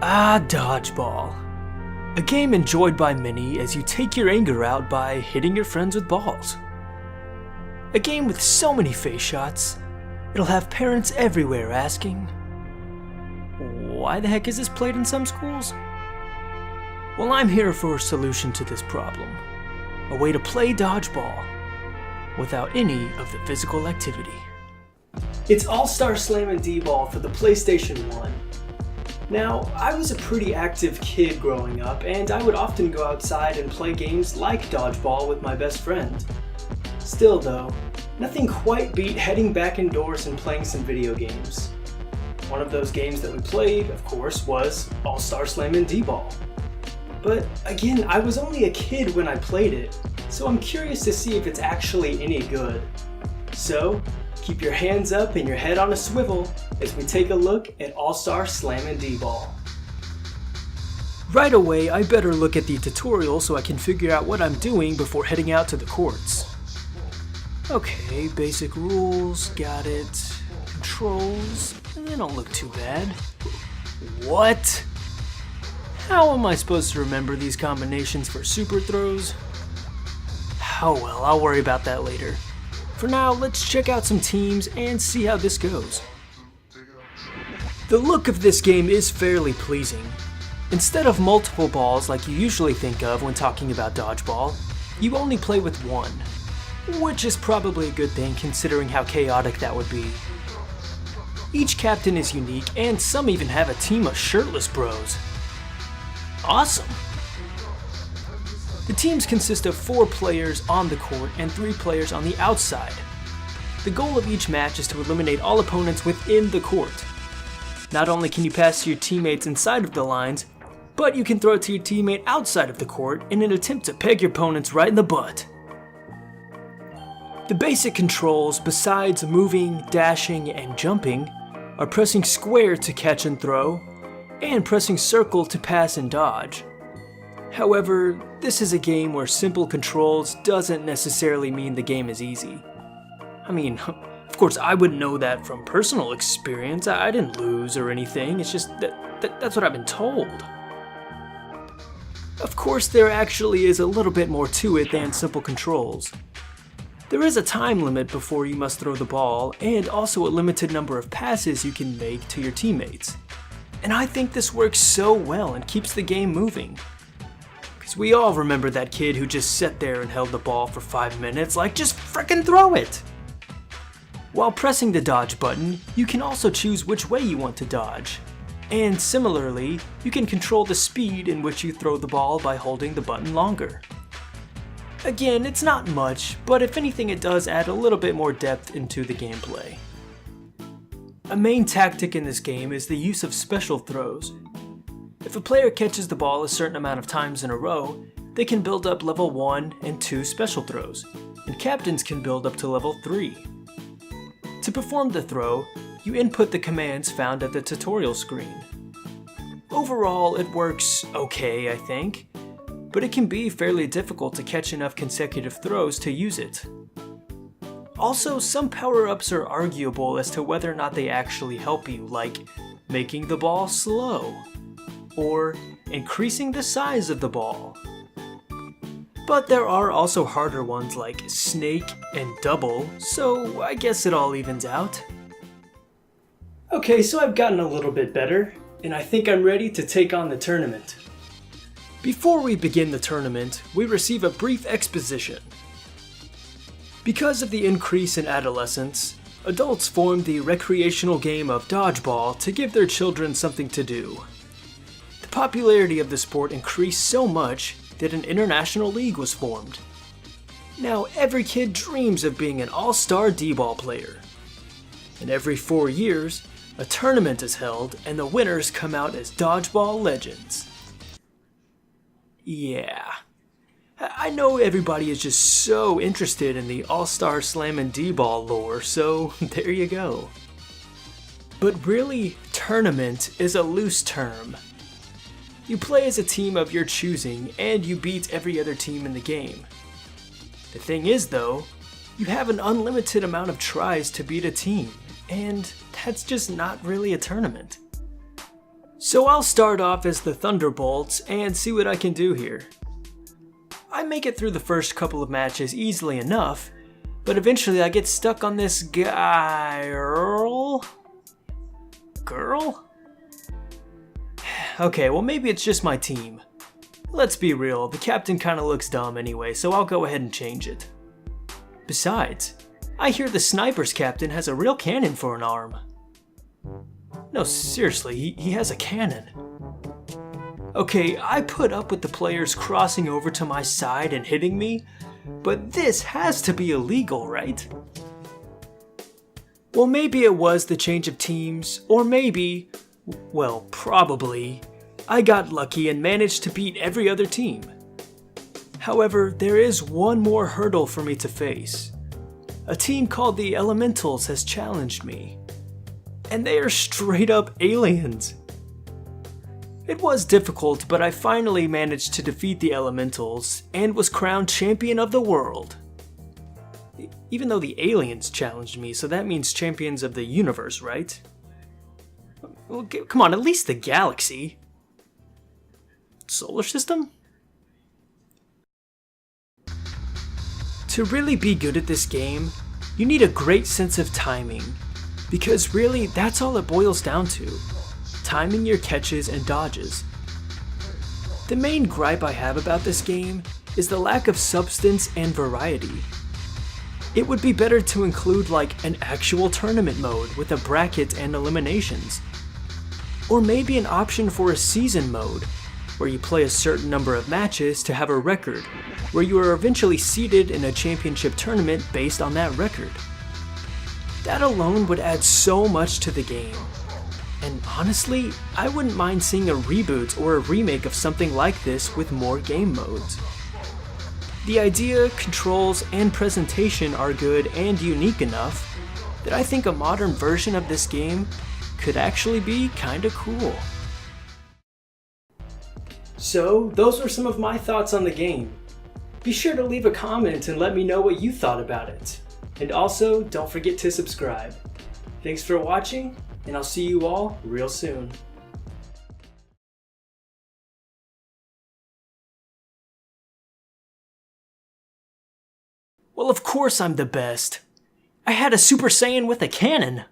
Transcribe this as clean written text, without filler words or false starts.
Dodgeball. A game enjoyed by many as you take your anger out by hitting your friends with balls. A game with so many face shots, it'll have parents everywhere asking, why the heck is this played in some schools? Well, I'm here for a solution to this problem. A way to play dodgeball without any of the physical activity. It's All-Star Slammin' D-Ball for the PlayStation 1. Now, I was a pretty active kid growing up, and I would often go outside and play games like dodgeball with my best friend. Still though, nothing quite beat heading back indoors and playing some video games. One of those games that we played, of course, was All-Star Slammin' D-Ball. But again, I was only a kid when I played it, so I'm curious to see if it's actually any good. So, keep your hands up and your head on a swivel as we take a look at All-Star Slammin' D-Ball. Right away, I better look at the tutorial so I can figure out what I'm doing before heading out to the courts. Okay, basic rules, got it. Controls, they don't look too bad. What? How am I supposed to remember these combinations for super throws? Oh well, I'll worry about that later. For now, let's check out some teams and see how this goes. The look of this game is fairly pleasing. Instead of multiple balls like you usually think of when talking about dodgeball, you only play with one, which is probably a good thing considering how chaotic that would be. Each captain is unique, and some even have a team of shirtless bros. Awesome! The teams consist of 4 players on the court and 3 players on the outside. The goal of each match is to eliminate all opponents within the court. Not only can you pass to your teammates inside of the lines, but you can throw it to your teammate outside of the court in an attempt to peg your opponents right in the butt. The basic controls, besides moving, dashing, and jumping, are pressing square to catch and throw, and pressing circle to pass and dodge. However, this is a game where simple controls doesn't necessarily mean the game is easy. I mean, of course I wouldn't know that from personal experience. I didn't lose or anything, it's just that's what I've been told. Of course, there actually is a little bit more to it than simple controls. There is a time limit before you must throw the ball, and also a limited number of passes you can make to your teammates. And I think this works so well and keeps the game moving. Because we all remember that kid who just sat there and held the ball for 5 minutes, like, just frickin' throw it! While pressing the dodge button, you can also choose which way you want to dodge. And similarly, you can control the speed in which you throw the ball by holding the button longer. Again, it's not much, but if anything it does add a little bit more depth into the gameplay. A main tactic in this game is the use of special throws. If a player catches the ball a certain amount of times in a row, they can build up level 1 and 2 special throws, and captains can build up to level 3. To perform the throw, you input the commands found at the tutorial screen. Overall, it works okay, I think, but it can be fairly difficult to catch enough consecutive throws to use it. Also, some power-ups are arguable as to whether or not they actually help you, like making the ball slow, or increasing the size of the ball. But there are also harder ones like snake and double, so I guess it all evens out. Okay, so I've gotten a little bit better, and I think I'm ready to take on the tournament. Before we begin the tournament, we receive a brief exposition. Because of the increase in adolescence, adults formed the recreational game of dodgeball to give their children something to do. The popularity of the sport increased so much that an international league was formed. Now every kid dreams of being an all-star D-ball player. And every 4 years, a tournament is held and the winners come out as dodgeball legends. Yeah. I know everybody is just so interested in the All-Star Slammin' D-Ball lore, so there you go. But really, tournament is a loose term. You play as a team of your choosing, and you beat every other team in the game. The thing is though, you have an unlimited amount of tries to beat a team, and that's just not really a tournament. So I'll start off as the Thunderbolts and see what I can do here. I make it through the first couple of matches easily enough, but eventually I get stuck on this girl? Okay, well maybe it's just my team. Let's be real, the captain kinda looks dumb anyway, so I'll go ahead and change it. Besides, I hear the sniper's captain has a real cannon for an arm. No, seriously, he has a cannon. Okay, I put up with the players crossing over to my side and hitting me, but this has to be illegal, right? Well, maybe it was the change of teams, or maybe, well, probably, I got lucky and managed to beat every other team. However, there is one more hurdle for me to face. A team called the Elementals has challenged me. And they are straight up aliens. It was difficult, but I finally managed to defeat the Elementals and was crowned champion of the world. Even though the aliens challenged me, so that means champions of the universe, right? Well, come on, at least the galaxy. Solar system? To really be good at this game, you need a great sense of timing, because really that's all it boils down to, timing your catches and dodges. The main gripe I have about this game is the lack of substance and variety. It would be better to include like an actual tournament mode with a bracket and eliminations, or maybe an option for a season mode, where you play a certain number of matches to have a record, where you are eventually seeded in a championship tournament based on that record. That alone would add so much to the game. And honestly, I wouldn't mind seeing a reboot or a remake of something like this with more game modes. The idea, controls, and presentation are good and unique enough that I think a modern version of this game could actually be kinda cool. So, those were some of my thoughts on the game. Be sure to leave a comment and let me know what you thought about it. And also, don't forget to subscribe. Thanks for watching, and I'll see you all real soon. Well, of course I'm the best. I had a Super Saiyan with a cannon.